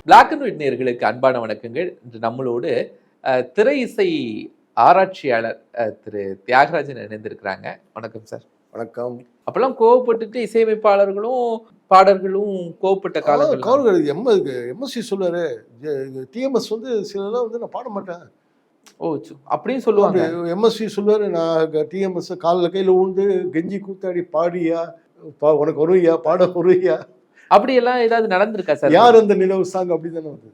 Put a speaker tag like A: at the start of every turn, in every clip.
A: Black and white நேயர்களுக்கு அன்பான வணக்கங்கள். இன்று நம்மளோடு திரை இசை ஆராய்ச்சியாளர் திரு தியாகராஜன் இணைந்திருக்கிறாங்க. வணக்கம் சார்.
B: வணக்கம்.
A: அப்பெல்லாம் கோவப்பட்டுட்டு இசையமைப்பாளர்களும் பாடல்களும் கோவப்பட்ட காலங்கள்.
B: எம்எஸ்சி சொல்லுவாரு, டிஎம்எஸ் வந்து சிலலாம் வந்து நான் பாட மாட்டேன்.
A: ஓ, அப்படின்னு சொல்லுவாங்க.
B: எம்எஸ்சி சொல்லுவாரு, நான் டிஎம்எஸ் காலில் கையில் ஊந்து கெஞ்சி கூத்தாடி பாடியா, உனக்கு வருவியா, பாட வருவியா,
A: அப்படியெல்லாம் ஏதாவது நடந்திருக்கா சார்?
B: யார் அந்த நிலவு சாங் அப்படிதானே வந்து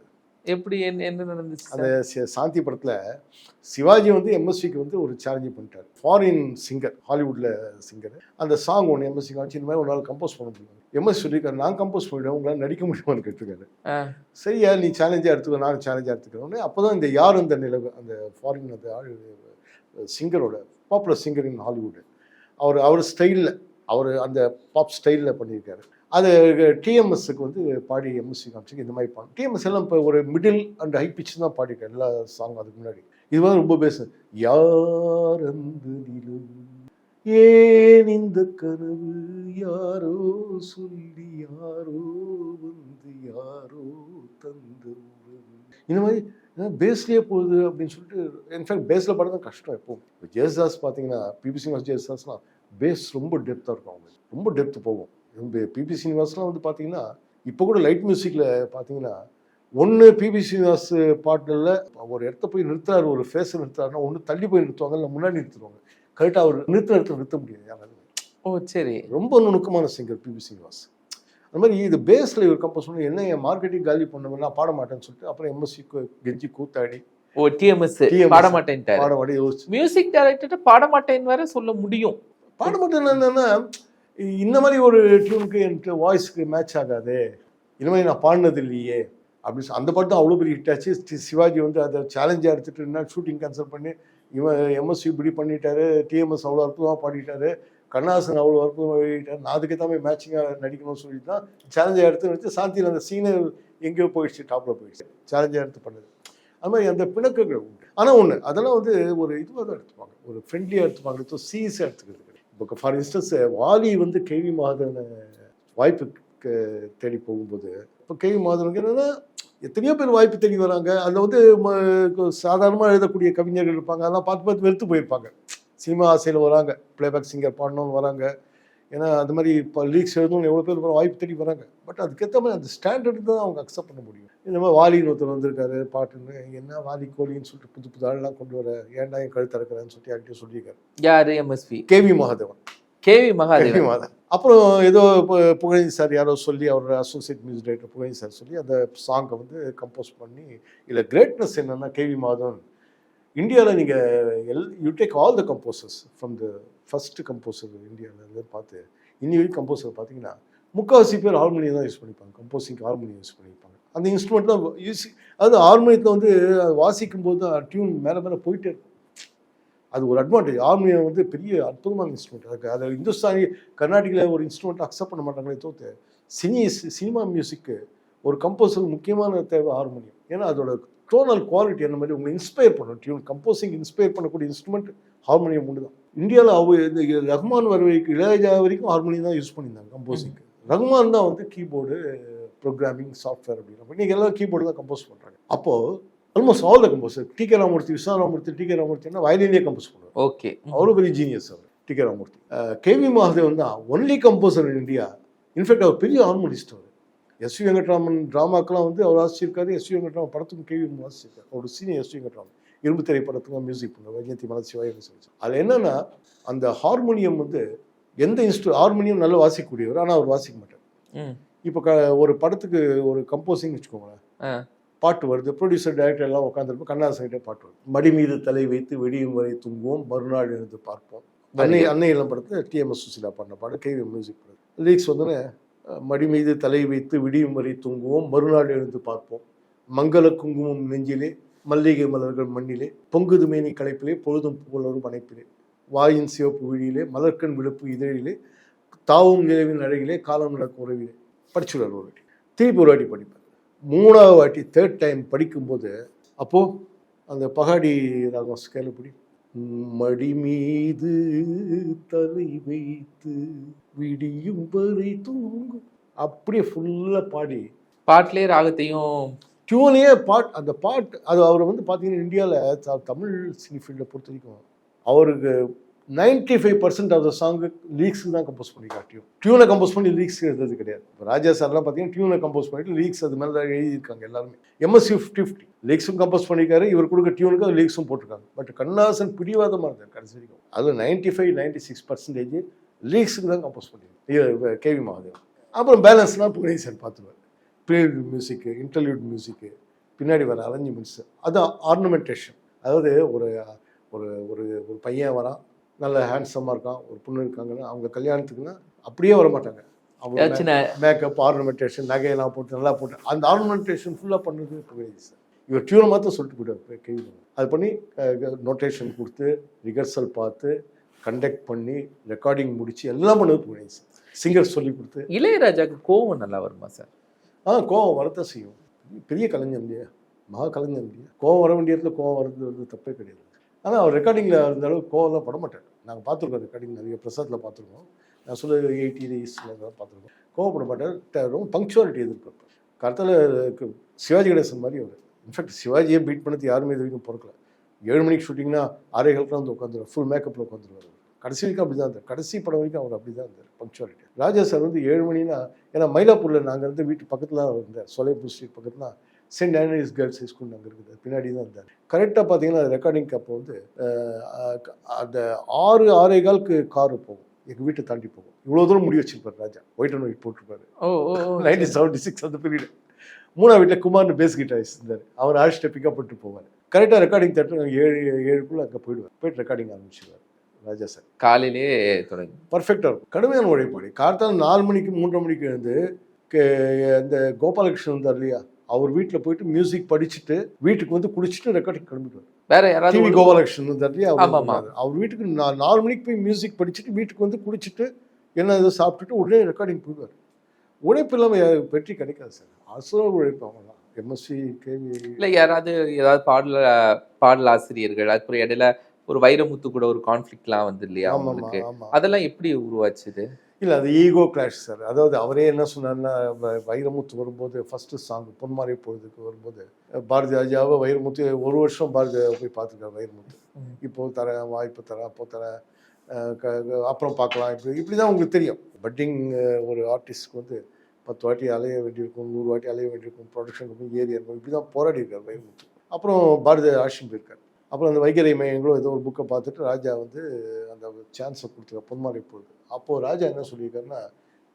A: எப்படி என்ன நடந்துச்சு?
B: அந்த சாந்தி படத்துல சிவாஜி வந்து எம்எஸ்சிக்கு வந்து ஒரு சேலஞ்சு பண்ணிட்டார். ஃபாரின் சிங்கர், ஹாலிவுட்ல சிங்கர். அந்த சாங் ஒன்று எம்எஸ்சி காமிச்சு இந்த மாதிரி ஒரு நாள் கம்போஸ் பண்ண முடியும். எம்எஸ்சி சொல்லியிருக்காரு, நான் கம்போஸ் பண்ணிவிடுவேன், உங்களால் நடிக்க முடியுமான்னு கேட்டிருக்காரு. சரியா, நீ சேலஞ்சாக எடுத்துக்க, நான் சேலஞ்சாக எடுத்துக்கிறேன். அப்போதான் இந்த யார் அந்த நிலவு, அந்த ஃபாரின் அந்த சிங்கரோட பாப்புலர் சிங்கர் இன் ஹாலிவுட், அவர் ஸ்டைலில், அவர் அந்த பாப் ஸ்டைலில் பண்ணியிருக்காரு. அது டிஎம்எஸ்க்கு வந்து பாடி எம்எஸ்சி காமிச்சு இந்த மாதிரி பாடும். டிஎம்எஸ் எல்லாம் இப்போ ஒரு மிடில் அண்ட் ஹை பிச் தான் பாடிருக்கேன் எல்லா சாங். அதுக்கு முன்னாடி இது வந்து ரொம்ப பேச, யார் அந்த நிலவு, ஏன் இந்த கனவு, யாரோ சொல்லி யாரோ வந்து யாரோ தந்த உறவு, இந்த மாதிரி பேஸ்லேயே போகுது அப்படின்னு சொல்லிட்டு. இன்ஃபேக்ட் பேஸில் பாடுறது கஷ்டம். எப்போவும் இப்போ ஜேசுதாஸ் பார்த்தீங்கன்னா, பிபி சீனிவாஸ் ஜேசுதாஸ்லாம் பேஸ் ரொம்ப டெப்த்தாக இருக்கும், அவங்க ரொம்ப டெப்த்து போகும். பிபி சீனிவாஸ்லாம் வந்து பார்த்தீங்கன்னா, இப்போ கூட லைட் மியூசிக்கில் பார்த்தீங்கன்னா, ஒன்று பிபி சீனிவாஸ் பாட்டில் ஒரு இடத்த போய் நிறுத்துறாரு, ஒரு ஃபேஸை நிறுத்துறாருன்னா ஒன்று தள்ளி போய் நிறுத்துவாங்க, இல்லை முன்னாடி நிறுத்துவாங்க. கரெக்டாக அவர் நிறுத்த முடியாது யாராலும்.
A: ஓ சரி,
B: ரொம்ப நுணுக்கமான சிங்கர் பிபி சீனிவாஸ். அந்த மாதிரி இது பேஸில் இவர் கம்போஸ் பண்ணி என்ன என் மார்க்கெட்டிங் காலி பண்ண நான் பாட மாட்டேன்னு சொல்லிட்டு அப்புறம் எம்எஸ்சி கெஞ்சி கூத்தாடி
A: டிஎம்எஸ் பாட மாட்டேன்,
B: பாட மாட்டேன் யோசிச்சு
A: மியூசிக் டைரக்டர் பாட மாட்டேன்னு வேற சொல்ல முடியும்.
B: பாட மாட்டேன்னு என்னன்னா, இந்த மாதிரி ஒரு டியூனுக்கு எனக்கு வாய்ஸுக்கு மேட்ச் ஆகாது, இந்த மாதிரி நான் பாடினது இல்லையே அப்படின்னு அந்த பாட்டு தான் அவ்வளோ பெரிய ஹிட் ஆச்சு. சிவாஜி வந்து அதை சேலஞ்சாக எடுத்துகிட்டு இருந்தால் ஷூட்டிங் கேன்சல் பண்ணி, இவன் எம்எஸ்சி இப்படி பண்ணிட்டாரு, டிஎம்எஸ் அவ்வளோ அற்புதமாக பாடிட்டாரு, கண்ணாசன் அவ்வளோ அற்புதமாக பாடிட்டாரு, நான் அதுக்கு தான் மேட்சிங்காக நடிக்கணும்னு சொல்லி தான் சேலஞ்சாக எடுத்து வச்சு சாந்தியில் அந்த சீனை எங்கேயோ போயிடுச்சு, டாப்பில் போயிடுச்சு, சேலஞ்சாக எடுத்து பண்ணது. அது மாதிரி அந்த பிணக்குகள் உண்டு. ஆனால் ஒன்று அதெல்லாம் வந்து ஒரு இதுவாக தான் எடுத்துப்பாங்க, ஒரு ஃப்ரெண்ட்லியாக எடுத்துப்பாங்க, சீஸாக எடுத்துக்கிறது. இப்போ ஃபார் இன்ஸ்டன்ஸ் வாலி வந்து கேவி மாதவனை வாய்ப்புக்கு தேடி போகும்போது, இப்போ கேவி மாதவனுக்கு என்னென்னா எத்தனையோ பேர் வாய்ப்பு தேடி வராங்க. அதில் வந்து சாதாரணமாக எழுதக்கூடிய கவிஞர்கள் இருப்பாங்க, அதெல்லாம் பார்த்து வெறுத்து போயிருப்பாங்க. சினிமா ஆசையில் வராங்க, பிளேபேக் சிங்கர் பாடணும்னு வராங்க, ஏன்னா அந்த மாதிரி இப்போ லீக்ஸ் எழுதணும்னு எவ்வளோ பேர் வாய்ப்பு தேடி வராங்க. பட் அதுக்கேற்ற மாதிரி அந்த ஸ்டாண்டர்டு தான் அவங்க அக்செப்ட் பண்ண முடியும். இந்த மாதிரி வாலின்னு ஒருத்தர் வந்திருக்காரு பாட்டுன்னு, என்ன வாலி கோழின்னு சொல்லிட்டு புது ஆளெல்லாம் கொண்டு வர, ஏன்டா என் கழுத்து இருக்கிறேன்னு சொல்லிட்டு யார்கிட்டையும் சொல்லியிருக்காரு.
A: யாரு? எம்எஸ்வி
B: கேவி மகாதேவன். அப்புறம் ஏதோ புகழேந்தி சார் யாரோ சொல்லி, அவரோட associate music director Pugazhendhi sir சொல்லி அந்த சாங்கை வந்து கம்போஸ் பண்ணி, இதில் கிரேட்னஸ் என்னன்னா, கேவி மாதவன் இந்தியாவில் நீங்கள் you take all the composers from the first composer இந்தியாவில் பார்த்து இன்னி வரைக்கும் கம்போசர் பார்த்தீங்கன்னா முக்கால்வாசி பேர் ஹார்மோனியம் தான் யூஸ் பண்ணிப்பாங்க, கம்போசிங்க்கு ஹார்மோனியம் யூஸ் பண்ணிப்பாங்க. அந்த இன்ஸ்ட்ருமெண்ட் தான் யூஸ், அதாவது ஹார்மோனியத்தில் வந்து வாசிக்கும் போது தான் டியூன் மேலே போயிட்டே இருக்கும். அது ஒரு அட்வான்டேஜ். ஹார்மோனியம் வந்து பெரிய அற்புதமான இன்ஸ்ட்ருமெண்ட். அதுக்கு அதை இந்துஸ்தானி கர்நாடிக்கில் ஒரு இன்ஸ்ட்ருமெண்ட் அக்செப்ட் பண்ண மாட்டாங்களே தோற்று. சினிமா மியூசிக்கு ஒரு கம்போசருக்கு முக்கியமான தேவை ஹார்மோனியம். ஏன்னா அதோட டோனல் குவாலிட்டி அந்த மாதிரி உங்களை இன்ஸ்பயர் பண்ணும். டியூன் கம்போசிங் இன்ஸ்பயர் பண்ணக்கூடிய இன்ஸ்ட்ருமெண்ட் ஹார்மோனியம் ஒன்று தான். இந்தியாவில் இந்த ரஹ்மான் வரைக்கும் இளையராஜா வரைக்கும் ஹார்மோனியம் தான் யூஸ் பண்ணியிருந்தாங்க கம்போசிங்க்கு. ரஹ்மான் தான் வந்து கீபோர்டு, ப்ரோக்ராமிங், சாஃப்ட்வேர் அப்படின்னு இன்றைக்கி எல்லாம் கீபோர்டு தான் கம்போஸ் பண்ணுறாங்க. அப்போது almost all the composer, TK. Ramamoorthy, Viswanathan Ramamoorthy, TK. ராமமூர்த்தினா வயலினே கம்போஸ் பண்ணுவார்.
A: ஓகே,
B: அவ்வளோ பெரிய ஜீனியஸ் அவர் டி.கே. ராமமூர்த்தி. கேவி மகாதேவன் தான் only composer in India. In fact அவர் பெரிய ஹார்மோனிஸ்ட். அவர் எஸ்.வி. வெங்கட்ராமன் ட்ராமாக்கெல்லாம் வந்து அவர் வாசிச்சிருக்காரு. எஸ்.வி. வெங்கட்ராமன் படத்துக்கும் கேவி வாசிச்சிருக்காரு. ஒரு சீனியர் எஸ்.வி. வெங்கட்ராமன் இரும்பு திரைப்படத்துக்கும் மியூசிக் பண்ணுவார், வைஜெயந்தி மலர்ச்சிவாய் சொல்லி. அதில் என்னன்னா, அந்த ஹார்மோனியம் வந்து எந்த ஹார்மோனியம் நல்லா வாசிக்கக்கூடியவர், ஆனால் அவர் வாசிக்க மாட்டார். இப்போ ஒரு படத்துக்கு ஒரு கம்போசிங் வச்சுக்கோங்களேன், பாட்டு வருது, ப்ரொடியூசர் டைரக்டர் எல்லாம் உட்காந்துருப்போம், கண்ணாசன்கிட்டே பாட்டு வருது. மடி மீது தலை வைத்து வெடியும் வரை தூங்குவோம், மறுநாள் எழுந்து பார்ப்போம். அன்னை இளம் படத்தில் டிஎம்எஸ் சுசிலா பாடின பாடு, கேவி மியூசிக் பாடு. லிரிக்ஸ் வந்து மடி மீது தலை வைத்து விடியும் வரை தூங்குவோம், மறுநாள் எழுந்து பார்ப்போம், மங்கள குங்குமம் நெஞ்சிலே, மல்லிகை மலர்கள் மண்ணிலே, பொங்குது மேனி களைப்பிலே, பொழுதும் புகழரும் அணைப்பிலே, வாயின் சிவப்பு விழியிலே, மலர்கண் விழுப்பு இதழிலே, தாவும் நிலவின் அழகிலே, காலம் நடக்கும் உறவிலே. படிச்சுடுவார் ஒரு வாட்டி, திருப்பி ஒரு வாட்டி படிப்பார். மூணாவது வாட்டி தேர்ட் டைம் படிக்கும்போது அப்போது அந்த பகாடி ராகம் ஸ்கேலப்படி, மடி மீது தலை வைத்து விடியும் வரை தூங்கும், அப்படியே ஃபுல்லாக பாடி
A: பாட்டிலே ராகத்தையும்
B: டியூனையே அந்த பாட் அது அவர் வந்து பார்த்தீங்கன்னா இந்தியாவில் தமிழ் சினி ஃபீல்டை பொறுத்த வரைக்கும் அவருக்கு 95% ஆஃப் த சாங்கு லீக்ஸுக்கு தான் கம்போஸ் பண்ணியிருக்காரு. டியூனை கம்போஸ் பண்ணி லீக்ஸ் எழுதுறது கிடையாது. இப்போ ராஜா சார்லாம் பார்த்தீங்கன்னா டியூனை கம்போஸ் பண்ணிட்டு லீக்ஸ் அது மேலே தான் எழுதியிருக்காங்க எல்லாருமே. எம்எஸ்சி 50 லீக்ஸும் கம்போஸ் பண்ணியிருக்காரு, இவர் கொடுக்க டியூனுக்கு அது லீக்ஸும் போட்டிருக்காங்க. பட் கண்ணாசன் பிடிவாதமாக இருந்தார் கடைசி வரைக்கும். அதில் 95-96% லீக்ஸுக்கு தான் கம்போஸ் பண்ணியிருக்காரு கேவி மகாதேவன். அப்புறம் பேலன்ஸ்னால் புகழேந்தி சார் பார்த்துருவார். ப்ரீலூட் மியூசிக்கு, இன்டர்லியூட் மியூசிக்கு, பின்னாடி வர அரேஞ்ச்மெண்ட்ஸு, அதுதான் ஆர்னமெண்டேஷன். அதாவது ஒரு ஒரு ஒரு ஒரு பையன் வரான், நல்ல ஹேண்ட்ஸமாக இருக்கான், ஒரு பொண்ணு இருக்காங்கன்னா அவங்க கல்யாணத்துக்குன்னா அப்படியே வர மாட்டாங்க. அவங்க மேக்கப், ஆர்னமெண்டேஷன், நகையெல்லாம் போட்டு நல்லா போட்டு அந்த ஆர்னமெண்டேஷன் ஃபுல்லாக பண்ணுறது புகழேந்தி சார். இவர் டியூனை மாற்ற சொல்லிட்டு போயிட்டார் கேவி. அது பண்ணி நோட்டேஷன் கொடுத்து ரிஹர்சல் பார்த்து கண்டக்ட் பண்ணி ரெக்கார்டிங் முடிச்சு எல்லாம் பண்ணது புகழேந்தி சார். சிங்கர் சொல்லி கொடுத்து.
A: இளையராஜாவுக்கு கோவம் நல்லா வருமா சார்?
B: கோவம் வரத்தான் செய்யும். பெரிய கலைஞர் இல்லையா, மகா கலைஞர் இல்லையா, கோவம் வர வேண்டிய இடத்துல கோவம் வரது தப்பே கிடையாது. ஆனால் அவர் ரெக்கார்டிங்கில் இருந்த அளவுக்கு கோவம்லாம் பட மாட்டார். நாங்கள் பார்த்துருக்கோம் ரெக்கார்டிங், நிறைய பிரசாத்தில் பார்த்துருக்கோம். நான் சொல்ல 80s பார்த்துருக்கோம். கோவப்பட மாட்டார், ரொம்ப பங்க்சுவாலிட்டி எதிர்பார்ப்பார். கருத்தில் சிவாஜி கணேசன் மாதிரி அவர். இன்ஃபேக்ட் சிவாஜியை பீட் பண்ணது யாருமே இது வரைக்கும் பொறுக்கல. 7 மணிக்கு ஷூட்டிங்னா 6:30 வந்து உட்காந்துருவார், ஃபுல் மேக்கப்பில் உட்காந்துருவார். கடைசி வரைக்கும் அப்படி தான் இருந்தார். கடைசி படம் வரைக்கும் அவர் அப்படி தான் இருந்தார், பங்க்சுவாலிட்டி. ராஜா சார் வந்து 7 மணினா, ஏன்னா மயிலாப்பூரில் நாங்கள் இருந்து வீட்டு பக்கத்தில் தான் இருந்தார், சொலைப்பூர் ஸ்ட்ரீட் பக்கத்தில் சென்ட் ஆண்டனிஸ் கேர்ள்ஸ் ஹைஸ்கூல் அங்கே இருக்குது, பின்னாடி தான் இருந்தார். கரெக்டாக பார்த்தீங்கன்னா அது ரெக்கார்டிங்க்கு அப்போ வந்து அந்த 6-6:15 காரு போகும், எங்கள் வீட்டை தாண்டி போகும். இவ்வளோ தூரம் முடி வச்சிருப்பார் ராஜா, ஒயிட் அண்ட் ஒயிட் போட்டிருப்பாரு. 1976 அந்த பீரியட். 3ஆம் வீட்டில் குமார்னு பேஸ் கிட்டாரிஸ்ட் இருந்தார், அவர் ஆர்ஸ்ட்டை பிக்கப் பண்ணிட்டு போவார். கரெக்டாக ரெக்கார்டிங் தட்டு நாங்கள் 7-7 அங்கே போயிடுவார், போயிட்டு ரெக்கார்டிங் ஆரம்பிச்சிடுவார் ராஜா சார்.
A: காலையிலே தொடங்கி
B: பர்ஃபெக்டாக இருக்கும். கடுமையான உழைப்பாளி. கார்த்தால் 4 மணிக்கு 3:30 மணிக்கு எழுந்து இந்த கோபாலகிருஷ்ணன் இருந்தார் இல்லையா, அவர் வீட்டில் போயிட்டு மியூசிக் படிச்சுட்டு வீட்டுக்கு வந்து குடிச்சிட்டு ரெக்கார்டிங் கிளம்பிடுவார்.
A: வேற யாராவது
B: டிவி கோபாலகிருஷ்ணன் இருந்தார் இல்லையா, அவர் வீட்டுக்கு 4 மணிக்கு போய் மியூசிக் படிச்சுட்டு வீட்டுக்கு வந்து குடிச்சிட்டு என்ன இதை சாப்பிட்டுட்டு உடனே ரெக்கார்டிங் போயிடுவார். உழைப்பு இல்லாமல் வெற்றி கிடைக்காது சார். அசுர உழைப்பு அவங்களாம். எம்எஸ்சி கேவி
A: இல்லை, ஏதாவது பாடல் ஆசிரியர்கள், அதுக்கு இடையில ஒரு வைரமுத்து கூட ஒரு கான்ஃப்ளிக்ட்லாம் வந்து இல்லையா அவங்களுக்கு, அதெல்லாம் எப்படி உருவாச்சுது?
B: இல்லை, அது ஈகோ கிளாஷ் சார். அதாவது அவரே என்ன சொன்னார்னா, வைரமுத்து வரும்போது ஃபஸ்ட்டு சாங் பொன்மாரை பொழுதுக்கு வரும்போது பாரதி ராஜாவை வைரமுத்து 1 வருஷம் பாரதி போய் பார்த்துருக்காரு வைரமுத்து. இப்போது தரேன், வாய்ப்பு தரேன், அப்போ தரேன், அப்புறம் பார்க்கலாம், இப்படி தான் உங்களுக்கு தெரியும். பட்டிங் ஒரு ஆர்டிஸ்ட்க்கு வந்து 10 வாட்டி அலைய வேண்டியிருக்கும், 100 வாட்டி அலைய வேண்டியிருக்கும், ப்ரொடக்ஷன் போய் ஏறி இருக்கும், இப்படி தான் போராடி இருக்கார் வைரமுத்து. அப்புறம் பாரதி ஆஷின் போயிருக்கார். அப்புறம் அந்த வைகரை மையங்களோ ஏதோ ஒரு புக்கை பார்த்துட்டு ராஜா வந்து அந்த சான்ஸை கொடுத்துருக்கார் பொன்மாரை பொழுது. அப்போது ராஜா என்ன சொல்லியிருக்காருன்னா,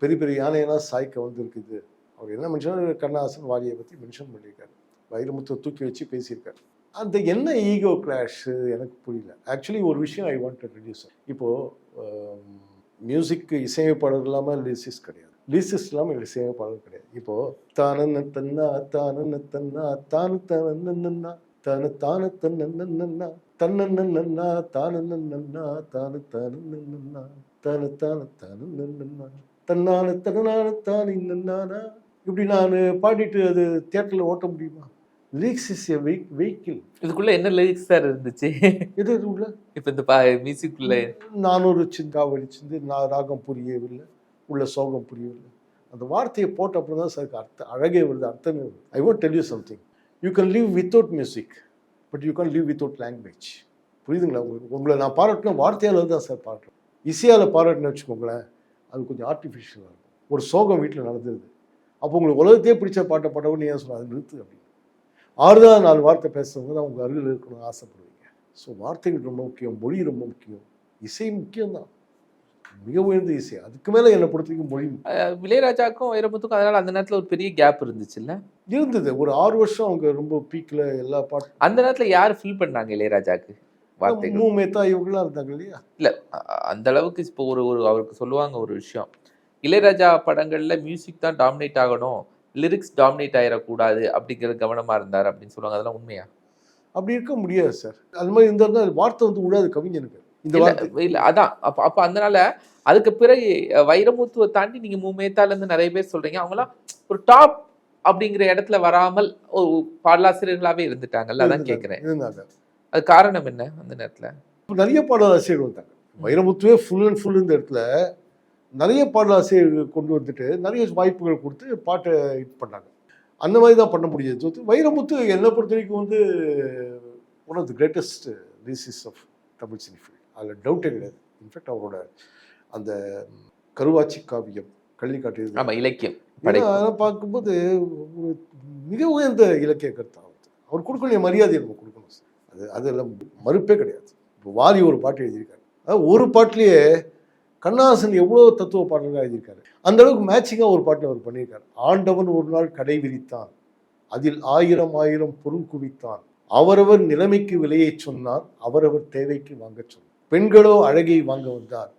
B: பெரிய பெரிய யானையெல்லாம் சாய்க்க வந்து இருக்குது. அவர் என்ன மென்ஷன், கண்ணாசன் வாலியை பற்றி மென்ஷன் பண்ணியிருக்காரு, வைரமுத்தை தூக்கி வச்சு பேசியிருக்காரு. அந்த என்ன ஈகோ கிளாஷு எனக்கு புரியல. ஆக்சுவலி ஒரு விஷயம் ஐ வாண்ட் டு ரெடியூஸ். இப்போது மியூசிக்கு இசையமைப்பாளர் இல்லாமல் லிரிசிஸ்ட் கிடையாது, லிரிசிஸ்ட் இல்லாமல் இசையமைப்பாளர் கிடையாது. இப்போது தானன்னு தன்னா தானன்னு தன்னா தானு தானன்னா தானு தானு தன்னா தன்னா தானு நன்னா தானு தானு நன்னா தானு தானு தானு நன்னா தன்னானு தன்னானு தானு நன்னானா, இப்படி நான் பாடிட்டு அது தியேட்டரில் ஓட்ட முடியுமா? Lyrics is a vehicle.
A: இதுக்குள்ள என்ன லிரிக்ஸ் சார் இருந்துச்சு?
B: எது உள்ள
A: இப்போ இந்த மியூசிக்குள்ள
B: 400 சிந்தாவளி சிந்து நான் ராகம் புரியவில்லை, உள்ள சோகம் புரியவில்லை, அந்த வார்த்தையை போட்ட அப்புறம் தான் சார் அர்த்தம் அழகே வருது, அர்த்தமே வருது. I want tell you something, you can live without music but you can live without language. புரியுதுங்களா உங்களுக்கு? உங்களை நான் பாராட்டின வார்த்தையால் தான் சார் பாராட்டுறேன். இசையால் பாராட்டினு வச்சுக்கோங்களேன், அது கொஞ்சம் ஆர்டிஃபிஷியலாக இருக்கும். ஒரு சோகம் வீட்டில் நடந்துருது, அப்போ உங்களுக்கு உலகத்தையே பிடிச்ச பாட்டை பாட்டவன்னு ஏன் சொல்ல, அது நிறுத்து அப்படின்னு. 6 வார்த்தை பேசுறவங்க தான் உங்கள் அருகில் இருக்கணும்னு ஆசைப்படுவீங்க. ஸோ வார்த்தைகள் ரொம்ப முக்கியம், மொழி ரொம்ப முக்கியம், இசை முக்கியம்தான், மிக உயர்ந்த இசை. அதுக்கு மேலே என்னை பொறுத்த வரைக்கும் மொழி.
A: இளையராஜாக்கும் வைரமுத்துக்கும் அதனால அந்த நேரத்தில் ஒரு பெரிய கேப் இருந்துச்சு இல்லை? இருந்தது.
B: ஒரு 6 வருஷம் அவங்க ரொம்ப பீக்கில் எல்லா பாட்டும்.
A: அந்த நேரத்தில் யார் ஃபில் பண்ணாங்க இளையராஜாக்கு வார்த்தைகள்?
B: மூமேத்தா இவங்களாம் இருந்தாங்க இல்லையா?
A: இல்லை, அந்த அளவுக்கு இப்போ ஒரு அவருக்கு சொல்லுவாங்க ஒரு விஷயம், இளையராஜா படங்களில் மியூசிக் தான் டாமினேட் ஆகணும், லிரிக்ஸ் டாமினேட் ஆகிடக்கூடாது அப்படிங்கிறது கவனமாக இருந்தார் அப்படின்னு சொல்லுவாங்க. அதெல்லாம் உண்மையா?
B: அப்படி இருக்க முடியாது சார். அது மாதிரி இருந்தால் வார்த்தை வந்து விடாது கவிஞனுக்கு. இந்த வார்த்தை
A: இல்லை, அதான் அப்போ அதனால அதுக்கு பிறகு வைரமுத்துவை தாண்டி நீங்கள் மூமேத்தாலேருந்து நிறைய பேர் சொல்கிறீங்க, அவங்களாம் ஒரு டாப் அப்படிங்கிற இடத்துல வராமல் ஒரு பாடலாசிரியர்களாகவே இருந்துட்டாங்கல்ல, அதான் கேட்குறேன்.
B: இருந்தாங்க.
A: அது காரணம் என்ன? அந்த நேரத்தில்
B: நிறைய பாடலாசிரியர்கள் வந்தாங்க. வைரமுத்துவே ஃபுல் அண்ட் ஃபுல் இந்த இடத்துல நிறைய பாடலாசிரியர்கள் கொண்டு வந்துட்டு நிறைய வாய்ப்புகள் கொடுத்து பாட்டை ஹிட் பண்ணாங்க. அந்த மாதிரி தான் பண்ண முடியாது. வைரமுத்து என்னை பொறுத்த வரைக்கும் வந்து one of the greatest lyricist of Tamil சினிஃபி, அதில் டவுட்டே கிடையாது. இன்ஃபேக்ட் அவரோட அந்த கருவாச்சி காவியம் கள்ளி காட்டியது
A: ஆமா இலக்கியம்
B: அதெல்லாம் பார்க்கும்போது ஒரு மிக உயர்ந்த இலக்கிய கருத்து. அவர் கொடுக்கக்கூடிய மரியாதையை நம்ம கொடுக்கணும். அதெல்லாம் மறுப்பே கிடையாது. இப்போ வாலி ஒரு பாட்டு எழுதியிருக்காரு, அதாவது ஒரு பாட்டிலேயே கண்ணாசன் எவ்வளோ தத்துவ பாடல்களாக எழுதியிருக்காரு. அந்த அளவுக்கு மேட்சிங்காக ஒரு பாட்டில் அவர் பண்ணியிருக்காரு. ஆண்டவன் ஒரு நாள் கடை விரித்தான், அதில் 1000 பொருள் குவித்தான், அவரவர் நிலைமைக்கு விலையை சொன்னார், அவரவர் தேவைக்கு வாங்க சொன்னார். பெண்களோ அழகை வாங்க வந்தார்,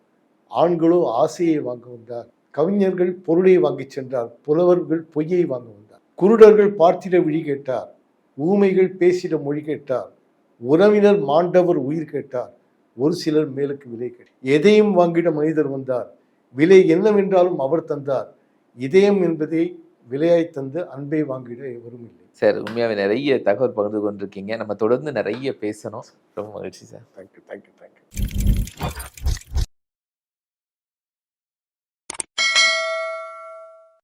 B: ஆண்களோ ஆசையை வாங்க வந்தார், கவிஞர்கள் பொருளை வாங்கி சென்றார், புலவர்கள் பொய்யை வாங்க வந்தார், குருடர்கள் பார்த்திட விழி கேட்டார், ஊமைகள் பேசிட மொழி கேட்டார், உறவினர் மாண்டவர் உயிர் கேட்டார், ஒரு சிலர் மேலுக்கு விலை கேட்டார். எதையும் வாங்கிட மனிதர் வந்தார், விலை என்னவென்றாலும் அவர் தந்தார், இதயம் என்பதை விலையாய் தந்து அன்பை வாங்கிட எவரும் இல்லை.
A: சார் உண்மையாவே நிறைய தகவல் பகிர்ந்து கொண்டிருக்கீங்க. நம்ம தொடர்ந்து நிறைய பேசணும். ரொம்ப மகிழ்ச்சி சார்.
B: தேங்க்யூ.